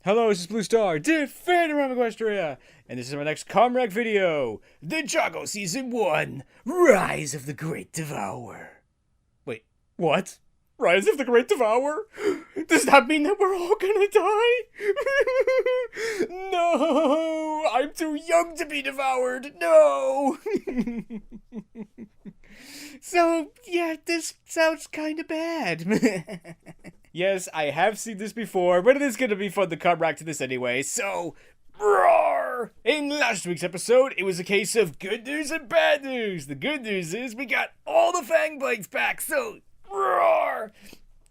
Hello, this is Blue Star, Defender of Equestria, and this is my next ComRacting video, Ninjago Season 1, Rise of the Great Devourer. Wait, what? Rise of the Great Devourer? Does that mean that we're all gonna die? No! I'm too young to be devoured! No! So, yeah, this sounds kinda bad. Yes, I have seen this before, but it is gonna be fun to come back to this anyway, so roar! In last week's episode, it was a case of good news and bad news. The good news is we got all the Fang Blades back, so roar!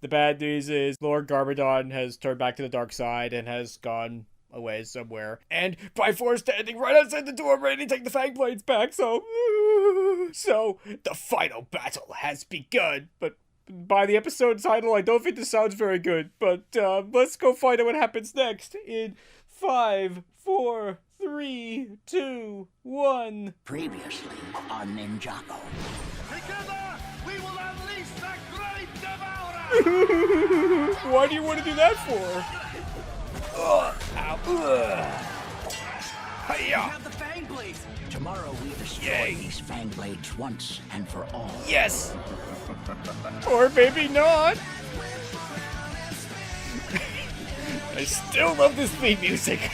The bad news is Lord Garmadon has turned back to the dark side and has gone away somewhere. And Bifrost standing right outside the door ready to take the Fang Blades back, so the final battle has begun, but by the episode title, I don't think this sounds very good, but let's go find out what happens next in 5, 4, 3, 2, 1. Previously on Ninjago. Together, we will unleash the Great Devourer! Why do you want to do that for? Ow. We have the Fang Blades! Tomorrow we destroy these Fang Blades once and for all. Yes! Or maybe not. I still love this theme music.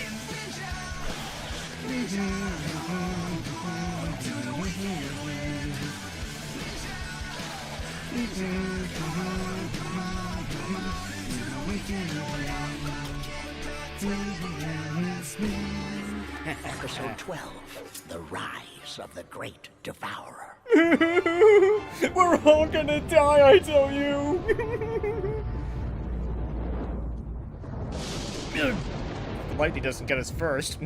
Episode 12, The Rise of the Great Devourer. We're all gonna die, I tell you. The lightning doesn't get us first.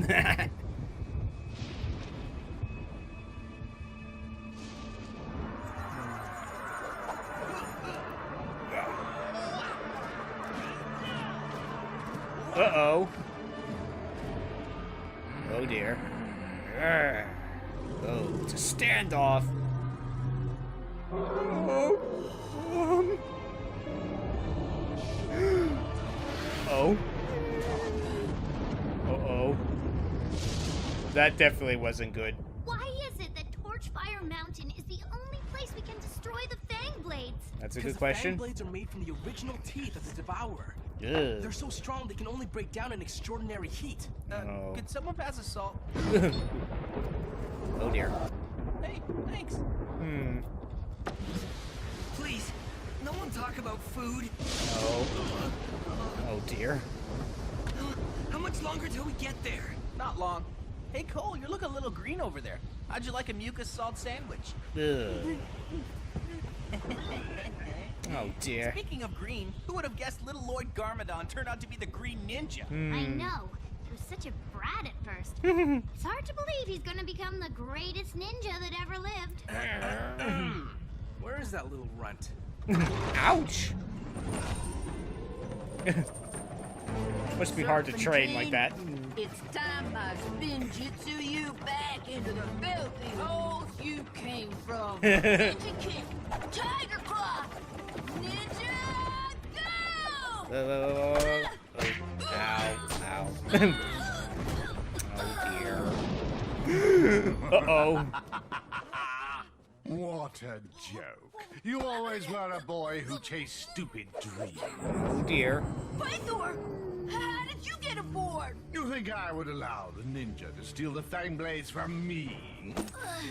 Uh-oh. Oh dear. Oh, it's a standoff. Oh. Oh. Uh-oh. That definitely wasn't good. Why is it that Torchfire Mountain is the only place we can destroy the Fang Blades? That's a good question. The Fang Blades are made from the original teeth of the Devourer. Ugh. They're so strong they can only break down in extraordinary heat. Oh. Could someone pass a salt? Oh dear. Hey, thanks. Please, no one talk about food. Oh. Oh dear. How much longer till we get there? Not long. Hey, Cole, you look a little green over there. How'd you like a mucus salt sandwich? Ugh. Oh dear. Speaking of green, who would have guessed little Lord Garmadon turned out to be the Green Ninja? I know. He was such a brat at first. It's hard to believe he's gonna become the greatest ninja that ever lived. Where is that little runt? Ouch! Must be hard to train like that. It's time I spin jitsu you back into the filthy holes you came from. Ninja kick, tiger claw, ninja go! Ow, ow. Oh dear. Uh-oh. What a joke. You always were a boy who chased stupid dreams. Oh dear. Pythor, how did you get aboard? You think I would allow the ninja to steal the Fang Blades from me?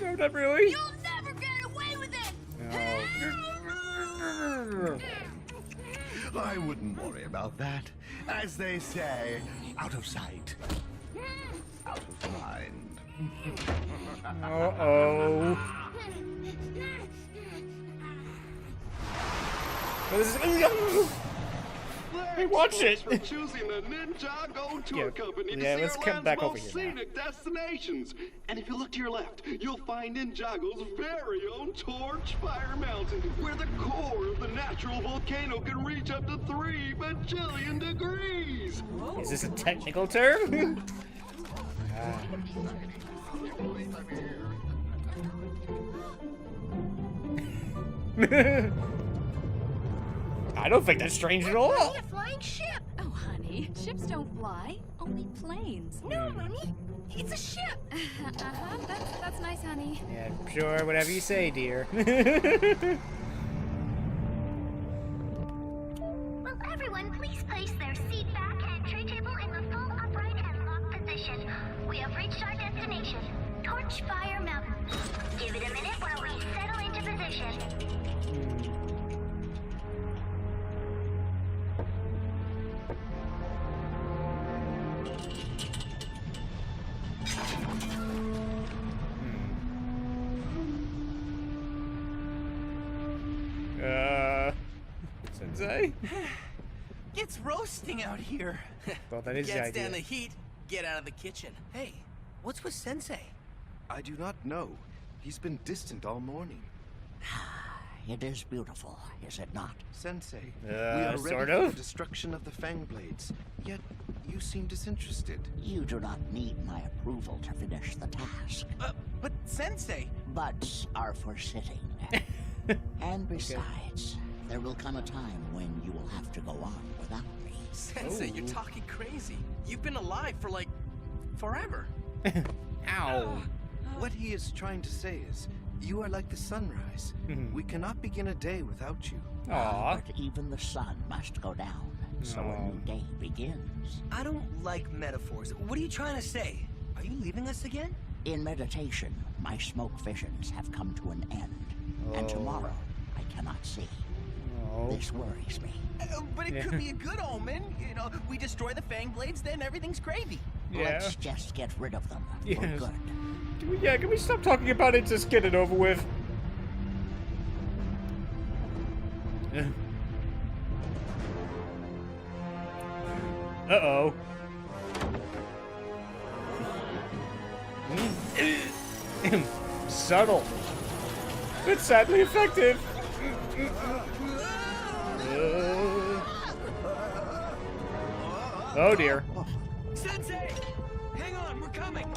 No, not really. You'll never get away with it! Oh. I wouldn't worry about that. As they say, out of sight, out of mind. Uh-oh. Hey, watch it! For choosing the Ninjago Tour Company to yeah, see let's our come land's back over most here now. scenic destinations. And if you look to your left, you'll find Ninjago's very own Torchfire Mountain, where the core of the natural volcano can reach up to 3 bajillion degrees. Is this a technical term? I don't think that's strange at all. A flying ship. Oh, honey, Sensei. Ships don't fly, only planes. No, Mommy, it's a ship. That's nice, honey. Yeah, sure, whatever you say, dear. Will everyone please place their seat back and tray table in the full upright and locked position? We have reached our destination, Torchfire Mountain. Give it a minute while we settle into position. Sensei? It's roasting out here. Well, that is the Can't idea. stand the heat. Get out of the kitchen. Hey, what's with Sensei? I do not know. He's been distant all morning. It is beautiful, is it not? Sensei, we are ready sort for of. the destruction of the Fang Blades. Yet, you seem disinterested. You do not need my approval to finish the task. But Sensei... Butts are for sitting. And besides, there will come a time when you will have to go on without me. Sensei, you're talking crazy. You've been alive for, like, forever. Ow. What he is trying to say is, you are like the sunrise. We cannot begin a day without you. Aw. But even the sun must go down, so a new day begins. I don't like metaphors. What are you trying to say? Are you leaving us again? In meditation, my smoke visions have come to an end, and tomorrow I cannot see. This worries me. But it could be a good omen. You know, we destroy the Fang Blades, then everything's gravy. Let's just get rid of them for Yes. good. Can we stop talking about it? Just get it over with. Uh-oh. Subtle. But sadly effective. Oh dear. Sensei! Hang on, we're coming!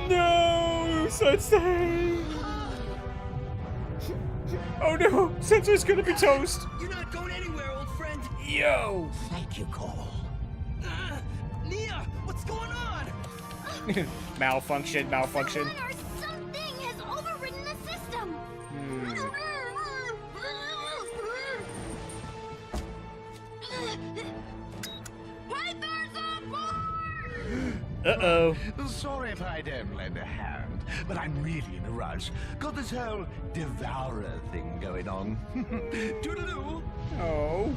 No, Sensei! Oh no, Sensei's gonna be toast! You're not going anywhere, old friend! Yo! Thank you, Cole. Nia, what's going on? Malfunction. Someone or something has overridden the system. Pythons on board! Uh-oh. Sorry if I don't lend a hand, but I'm really in a rush. Got this whole Devourer thing going on. Toodaloo! Oh.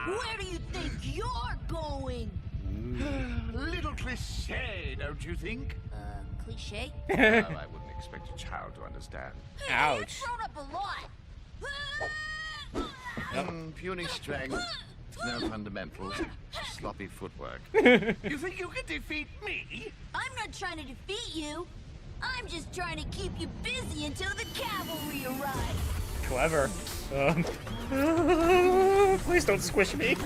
Where do you think you're going? Little cliché, don't you think? Cliche? Oh, I wouldn't expect a child to understand. Ouch. Thrown up a lot. Puny strength, no fundamentals, sloppy footwork. You think you can defeat me? I'm not trying to defeat you. I'm just trying to keep you busy until the cavalry arrives. Clever. Please don't squish me.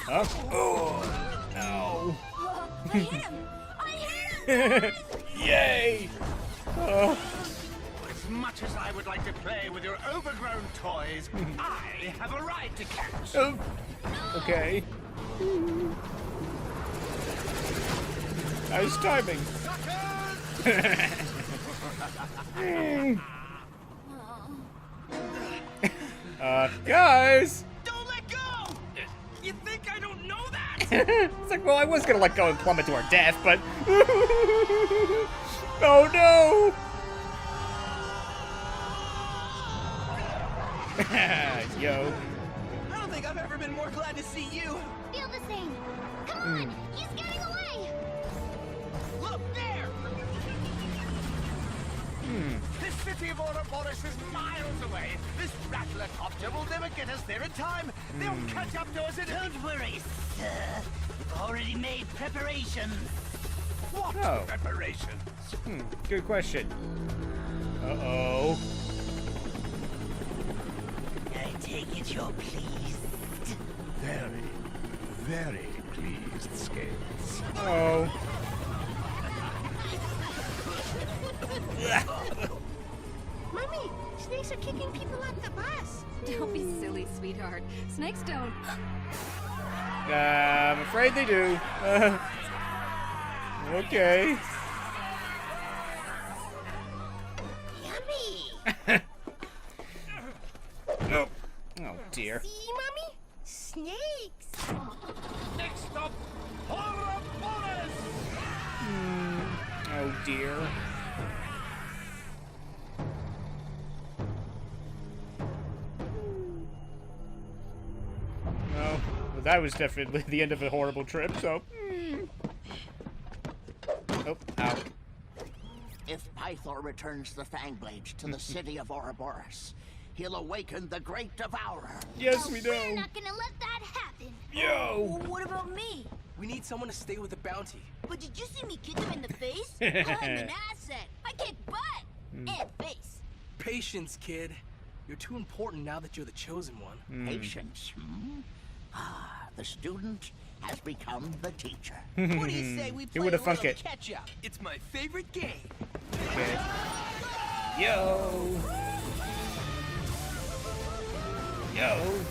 Oh. No. I hit him! I hit him! Yay! As much as I would like to play with your overgrown toys, I have a ride to catch. Oh. Okay. Nice timing. Guys! Don't let go! You think I don't know that? It's like, well, I was gonna let go and plummet to our death, but... Oh no! Yo. I don't think I've ever been more glad to see you. Feel the same. Come on, he's getting away. Look there! This city of Ouroboros is miles away. This rattler-copter will never get us there in time. They'll catch up to us in... Don't worry, sir. We've already made preparations. What Oh. preparation? Good question. Uh-oh. I take it you're pleased. Very, very pleased, Scales. Oh. snakes are kicking people off the bus. Don't be silly, sweetheart. Snakes don't. I'm afraid they do. Okay. Yummy. Oh. Oh dear. See, Mommy? Snakes. Next up, Ouroboros! Oh dear. No, well, that was definitely the end of a horrible trip, so. Oh, ow. If Pythor returns the Fangblades to the city of Ouroboros, he'll awaken the great Devourer. Yes, we We're know. not gonna let that happen. Yo! What about me? We need someone to stay with the bounty. But did you see me kick him in the face? I'm an asset. I kick butt and face. Patience, kid. You're too important now that you're the chosen one. Patience, Ah, the student has become the teacher. What do you say we Who play a would've little thunk it? catch up? It's my favorite game. Okay. Yo! Yo!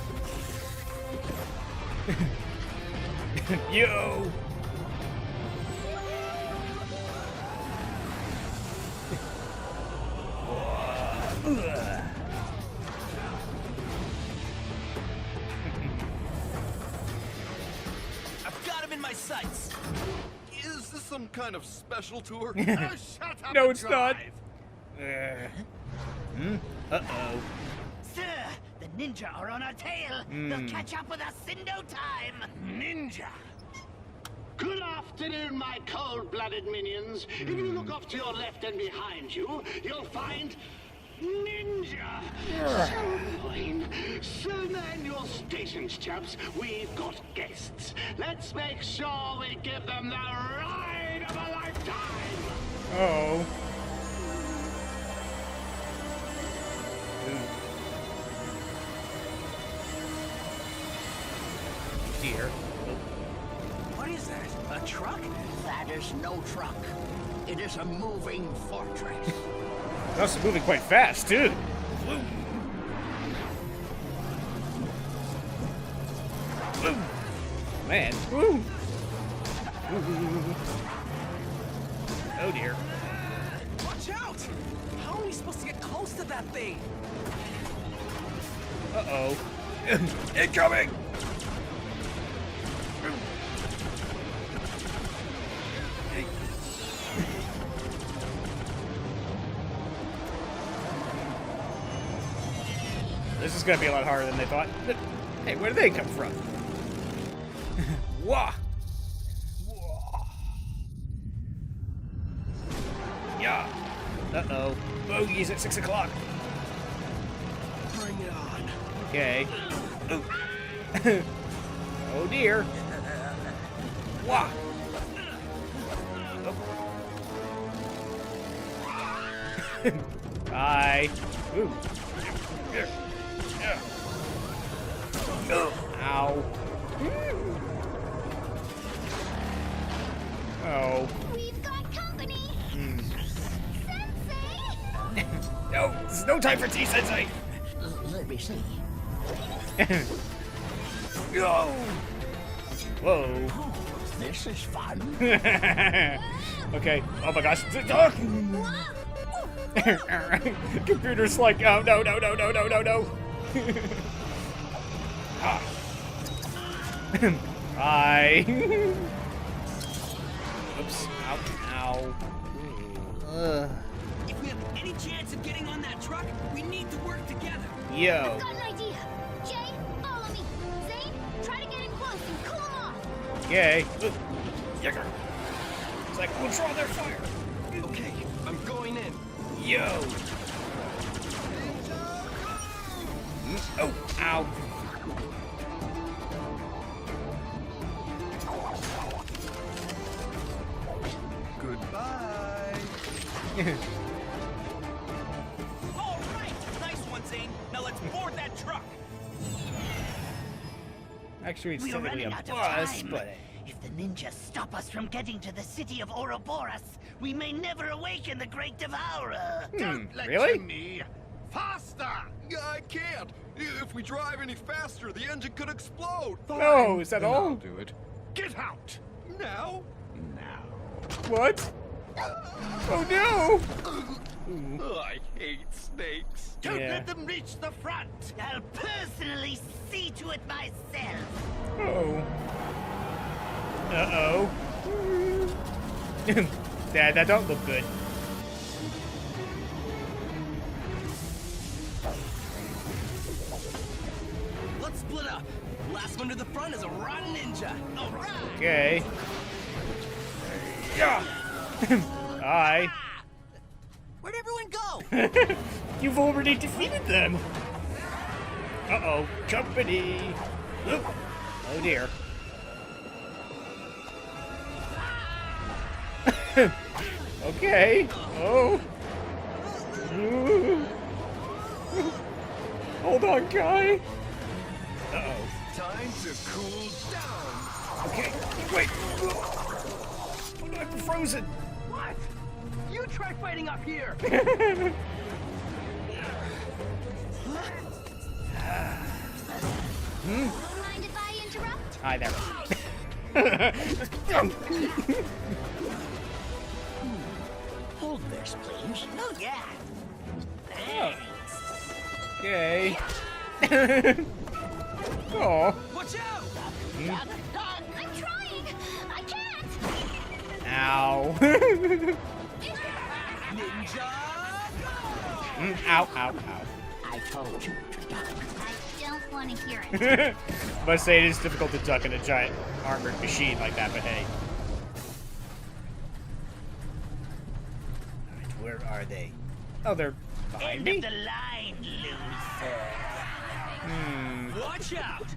Yo! I've got him in my sights. Is this some kind of special tour? Shut up No, and it's not. drive. Uh-oh. Sir, the ninja are on our tail. They'll catch up with us in no time. Ninja. Good afternoon, my cold-blooded minions. If you look off to your left and behind you, you'll find Ninja. So annoying. So man your stations, chaps. We've got guests. Let's make sure we give them the ride of a lifetime. Oh. Dear. What is that? A truck? That is no truck. It is a moving fortress. It's also moving quite fast, too. Man. Woo. Oh dear. Watch out! How are we supposed to get close to that thing? Uh-oh. Incoming! This is gonna be a lot harder than they thought. But, hey, where do they come from? Wah! Wah! Yeah. Uh-oh. Bogies at 6 o'clock. Bring it on. Okay. Oh dear. Wah! Oh. Bye. Ooh. Ow. Oh. We've got company. Sensei! No, this is no time for tea, Sensei. Let me see. Whoa. Whoa. This is fun. Okay. Oh my gosh. Computer's like, oh no, no, no, no, no, no, no. Ah. Hi. Oops. Ow. Ow. If we have any chance of getting on that truck, we need to work together. Yo. Got an idea. Jay, follow me. Zane, try to get in close and cool them off. Okay. Yicker. It's like, we'll draw their fire. Okay, I'm going in. Yo. Oh. Ow. Goodbye. All right! Nice one, Zane. Now let's board that truck. Actually, it's We are technically a running out of bus, time. but... If the ninjas stop us from getting to the city of Ouroboros, we may never awaken the great Devourer. Don't lecture really? me. Faster! faster! I can't. If we drive any faster, the engine could explode. No, is that Then all? I'll do it. Get out! Now? Now. What? Oh no! I hate snakes. Don't Yeah. let them reach the front. I'll personally see to it myself. Oh. Uh-oh. that don't look good. Let's split up. Last one to the front is a rotten ninja. All right. Okay. Yeah. Hi. Where'd everyone go? You've already defeated them. Uh-oh. Company. Oop. Oh dear. Okay. Oh. Hold on, guy. Uh-oh. Time to cool down. Okay. Wait. Oh, no, I'm frozen. What? You try fighting up here. Mind if I interrupt? Hi there. Hold this, please. Oh, yeah. Okay. Oh. Watch out! I'm trying! I can't! Ow. Ninja! Ow, ow, I told you to duck. I don't want to hear it. ow. Must say it is difficult to duck in a giant armored machine like that, but hey. Alright, where are they? Oh, they're behind me? The line, loser. Watch out!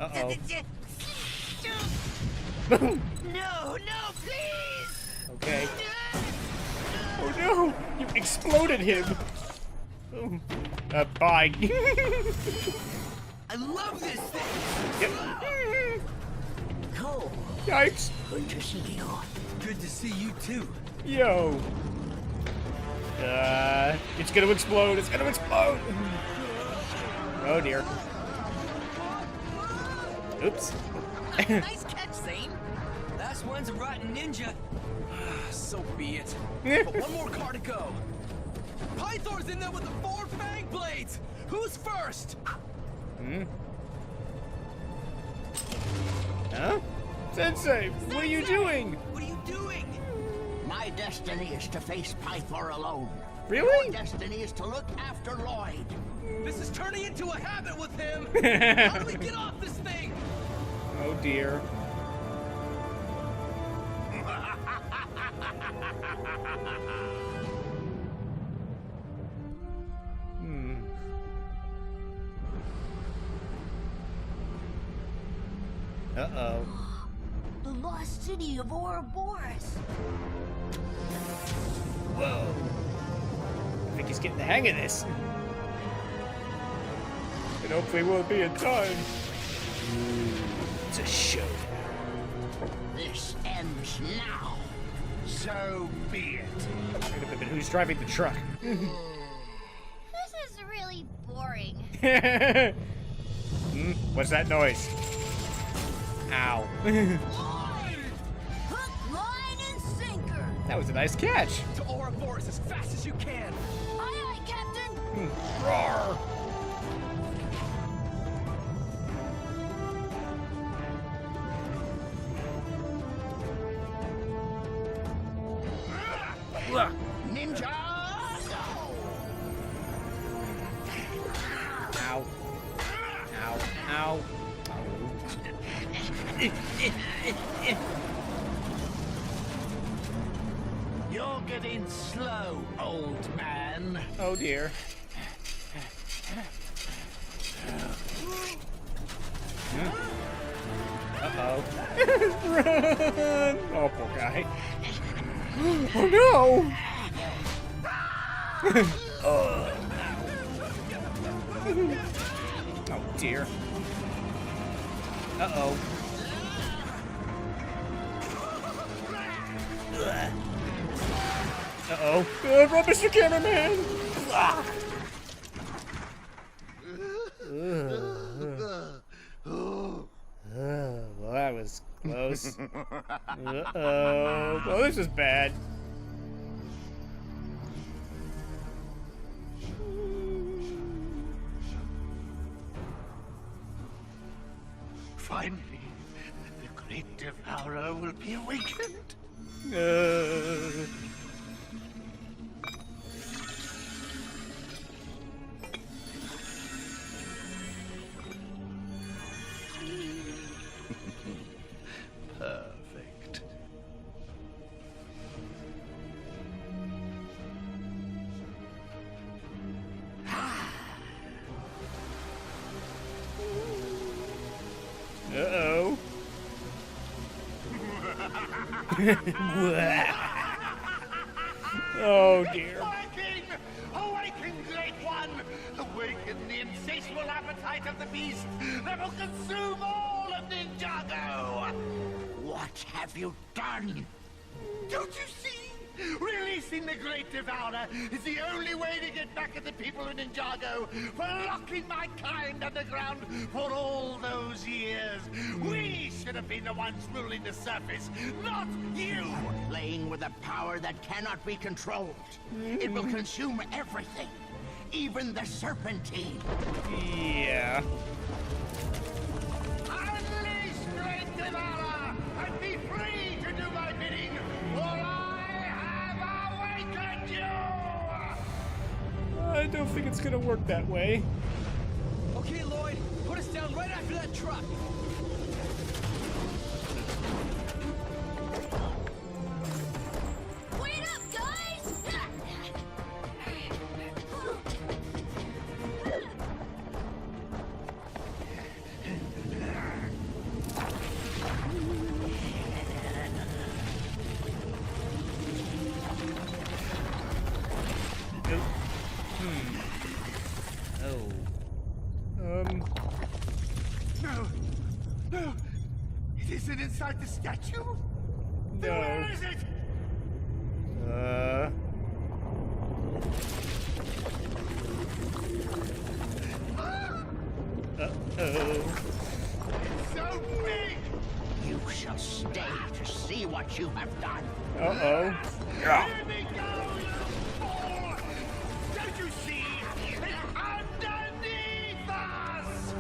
Uh-oh. No, please! Okay. Oh no! You exploded him! Oh. Bye. I love this thing! Yep. Cole, Yikes! good to see you. Good to see you too. Yo! It's gonna explode! It's gonna explode! Oh dear. Oops. Nice catch, Zane. Last one's a rotten ninja. So be it. But one more car to go. Pythor's in there with the 4 fang blades. Who's first? Huh? Sensei, what are you doing? What are you doing? My destiny is to face Pythor alone. Really? Your destiny is to look after Lloyd. This is turning into a habit with him. How do we get off this thing? Oh dear. Uh-oh. The lost city of Ouroboros. Whoa. I think he's getting the hang of this. And hopefully we'll be in time. It's a showdown. This ends now. So be it. But who's driving the truck? This is really boring. What's that noise? Ow. Hook, line, and sinker. That was a nice catch. To Ouroboros as fast as you can. Aye, aye, Captain. Roar. Ninja! Ow. Ow. Ow. You're getting slow, old man. Oh dear. Uh-oh. Run! Oh, poor guy. Oh no! Oh dear. Uh-oh. Uh-oh. Run, Mr. Cameraman! Ah. was close. Uh-oh. Oh, this is bad. Finally, the great Devourer will be awakened. Perfect. Uh-oh. Oh dear. Awaken! Awaken, Great One! Awaken the insatiable appetite of the beast that will consume all of Ninjago! What have you done? Don't you see? Releasing the Great Devourer is the only way to get back at the people of Ninjago for locking my kind underground for all those years. We should have been the ones ruling the surface, not you! Playing with a power that cannot be controlled. It will consume everything, even the serpentine. Yeah. Unleash, Great Devourer, and be free to do my bidding, for I have awakened you! I don't think it's gonna work that way. Okay, Lloyd, put us down right after that truck. Wait up, guys! No! No! It isn't inside the statue? Then No. where is it? Uh-oh. It's so big! You shall stay to see what you have done. Uh-oh. Let me go, you fool! Don't you see? It's underneath us!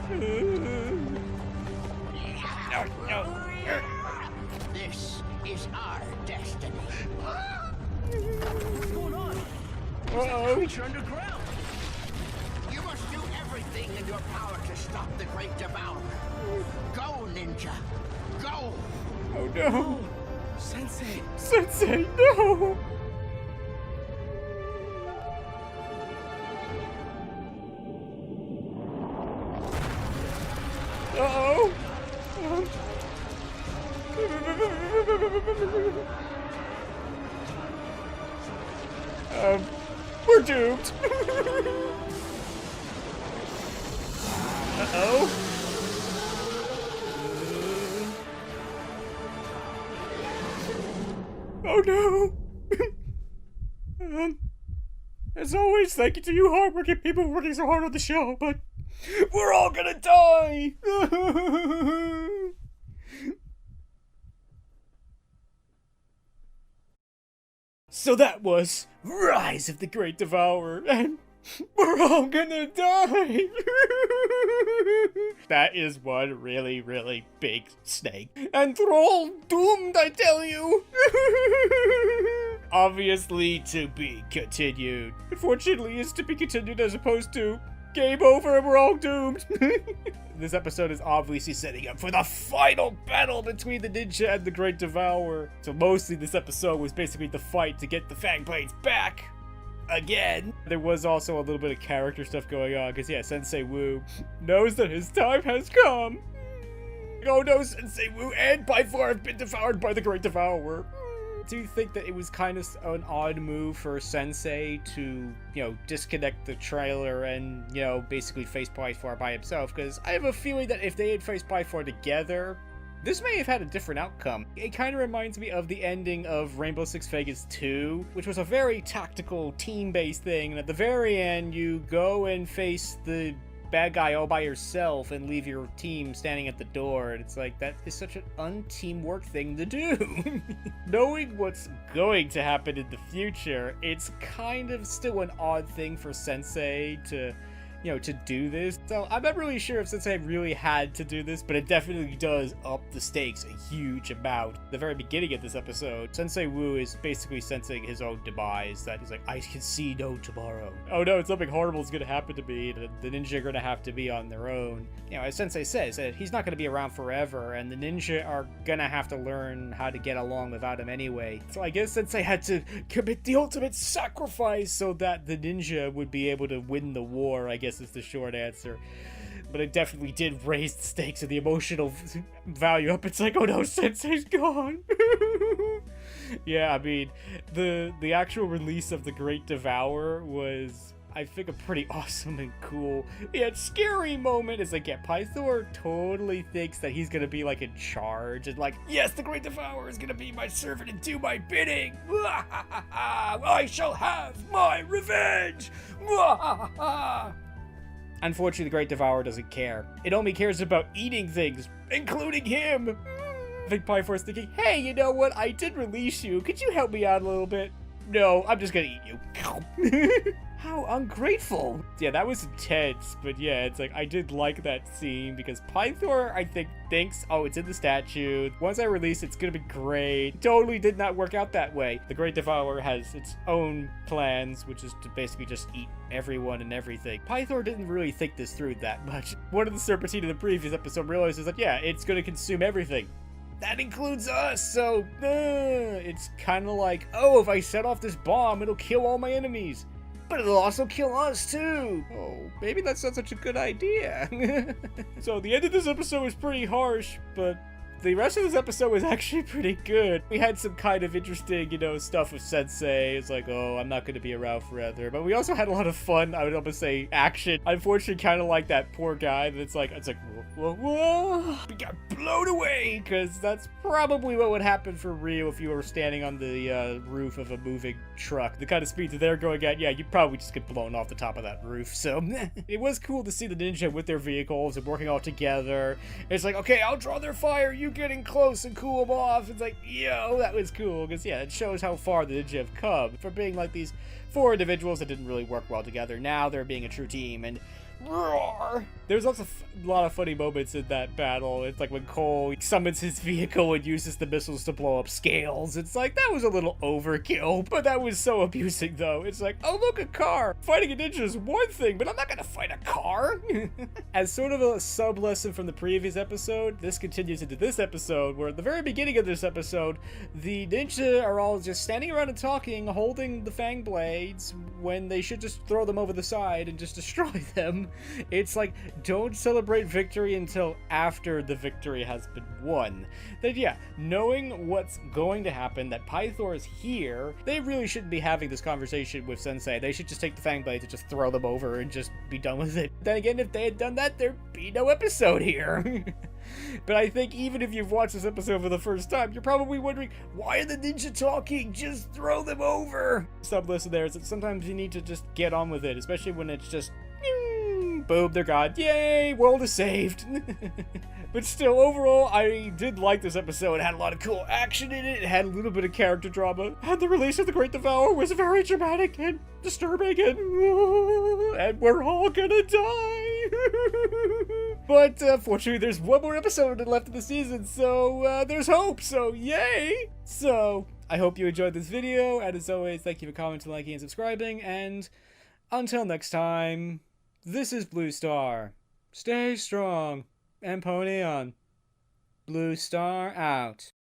No, no. This is our destiny. What's going on? Uh-oh. Creature underground. You must do everything in your power to stop the Great Devourer. Go, Ninja. Go! Oh no. Sensei. Sensei, no! Uh-oh. We're doomed. Uh-oh. Oh no. As always, thank you to you hardworking people working so hard on the show, but we're all gonna die! So that was Rise of the Great Devourer, and we're all gonna die! That is one really, really big snake. And they're all doomed, I tell you! Obviously to be continued. Unfortunately, it's to be continued as opposed to game over and we're all doomed. This episode is obviously setting up for the final battle between the ninja and the Great Devourer. So mostly this episode was basically the fight to get the Fang Blades back. Again. There was also a little bit of character stuff going on, because yeah, Sensei Wu knows that his time has come. Oh no, Sensei Wu and by far have been devoured by the Great Devourer. Do you think that it was kind of an odd move for Sensei to, disconnect the trailer and, basically face Pythor by himself? Because I have a feeling that if they had faced Pythor together, this may have had a different outcome. It kind of reminds me of the ending of Rainbow Six Vegas 2, which was a very tactical, team-based thing, and at the very end, you go and face the bad guy all by yourself and leave your team standing at the door. And it's like, that is such an un-teamwork thing to do. Knowing what's going to happen in the future, it's kind of still an odd thing for Sensei to, you know, to do this. So I'm not really sure if Sensei really had to do this, but it definitely does up the stakes a huge amount. The very beginning of this episode, Sensei Wu is basically sensing his own demise, that he's like, I can see no tomorrow. Oh no, something horrible is gonna happen to me, the ninja are gonna have to be on their own. You know, as Sensei says, that he's not gonna be around forever, and the ninja are gonna have to learn how to get along without him anyway. So I guess Sensei had to commit the ultimate sacrifice so that the ninja would be able to win the war, I guess is the short answer. But it definitely did raise the stakes and the emotional value up. It's like, oh no, Sensei's gone. Yeah, I mean, the actual release of the Great Devourer was, I think, a pretty awesome and cool yet scary moment. It's like, yeah, Pythor totally thinks that he's gonna be like in charge and like, yes, the Great Devourer is gonna be my servant and do my bidding. I shall have my revenge. Unfortunately, the Great Devourer doesn't care. It only cares about eating things, including him. I think Pythor's thinking, hey, you know what? I did release you. Could you help me out a little bit? No, I'm just gonna eat you. How ungrateful. Yeah, that was intense, but yeah, it's like, I did like that scene because Pythor, I think, thinks, oh, it's in the statue. Once I release it, it's gonna be great. Totally did not work out that way. The Great Devourer has its own plans, which is to basically just eat everyone and everything. Pythor didn't really think this through that much. One of the Serpentine in the previous episode realizes that, yeah, it's gonna consume everything. That includes us, so it's kind of like, oh, if I set off this bomb, it'll kill all my enemies. But it'll also kill us, too. Oh, maybe that's not such a good idea. So the end of this episode was pretty harsh, but the rest of this episode was actually pretty good. We had some kind of interesting, you know, stuff with Sensei. It's like, oh, I'm not going to be around forever. But we also had a lot of fun, I would almost say, action. Unfortunately, kind of like that poor guy that's like, it's like, whoa, whoa, whoa. We got blown away, because that's probably what would happen for Ryu if you were standing on the roof of a moving truck. The kind of speed that they're going at, yeah, you'd probably just get blown off the top of that roof. So it was cool to see the ninja with their vehicles and working all together. It's like, okay, I'll draw their fire, you getting close and cool them off. It's like, yo, that was cool, because yeah, it shows how far the ninja have come from being like these four individuals that didn't really work well together. Now they're being a true team, and roar. There's also a lot of funny moments in that battle. It's like when Cole summons his vehicle and uses the missiles to blow up scales. It's like, that was a little overkill, but that was so amusing though. It's like, oh look, a car. Fighting a ninja is one thing, but I'm not gonna fight a car. As sort of a sub-lesson from the previous episode, this continues into this episode, where at the very beginning of this episode, the ninja are all just standing around and talking, holding the fang blades, when they should just throw them over the side and just destroy them. It's like, don't celebrate victory until after the victory has been won. Then yeah, knowing what's going to happen, that Pythor is here, they really shouldn't be having this conversation with Sensei. They should just take the fang blades and just throw them over and just be done with it. Then again, if they had done that, there'd be no episode here. But I think even if you've watched this episode for the first time, you're probably wondering, why are the ninja talking? Just throw them over. Sub-lesson there is that sometimes you need to just get on with it, especially when it's just, boom, they're gone. Yay, world is saved. But still, overall, I did like this episode. It had a lot of cool action in it. It had a little bit of character drama. And the release of the Great Devourer was very dramatic and disturbing, and we're all gonna die. But fortunately, there's one more episode left of the season, so there's hope. So yay! So I hope you enjoyed this video, and as always, thank you for commenting, liking, and subscribing. And until next time, this is Blue Star. Stay strong and pony on. Blue Star out.